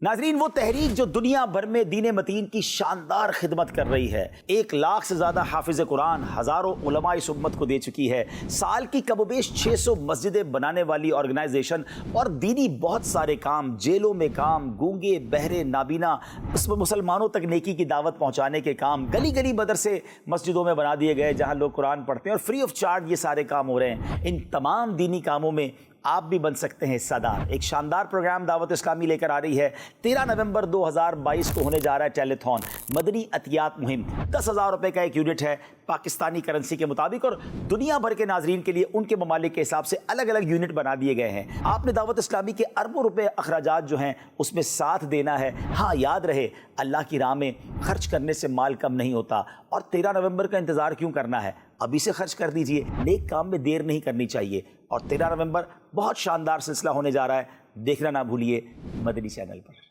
ناظرین، وہ تحریک جو دنیا بھر میں دین متین کی شاندار خدمت کر رہی ہے، 1 لاکھ سے زیادہ حافظ قرآن، ہزاروں علماء اس امت کو دے چکی ہے، سال کی کم و بیش 600 مسجدیں بنانے والی آرگنائزیشن، اور دینی بہت سارے کام، جیلوں میں کام، گونگے بہرے نابینا اس میں مسلمانوں تک نیکی کی دعوت پہنچانے کے کام، گلی گلی مدرسے مسجدوں میں بنا دیے گئے جہاں لوگ قرآن پڑھتے ہیں، اور فری آف چارج یہ سارے کام ہو رہے ہیں۔ ان تمام دینی کاموں میں آپ بھی بن سکتے ہیں حصہ دار۔ ایک شاندار پروگرام دعوت اسلامی لے کر آ رہی ہے۔ 13 نومبر 2022 کو ہونے جا رہا ہے ٹیلیتھون، مدنی عطیات مہم۔ 10,000 روپے کا ایک یونٹ ہے پاکستانی کرنسی کے مطابق، اور دنیا بھر کے ناظرین کے لیے ان کے ممالک کے حساب سے الگ الگ یونٹ بنا دیے گئے ہیں۔ آپ نے دعوت اسلامی کے اربوں روپے اخراجات جو ہیں اس میں ساتھ دینا ہے۔ ہاں، یاد رہے اللہ کی راہ میں خرچ کرنے سے مال کم نہیں ہوتا، اور 13 نومبر کا انتظار کیوں کرنا ہے؟ ابھی سے خرچ کر دیجئے، نیک کام میں دیر نہیں کرنی چاہیے۔ اور 13 نومبر بہت شاندار سلسلہ ہونے جا رہا ہے، دیکھنا نہ بھولیے مدنی چینل پر۔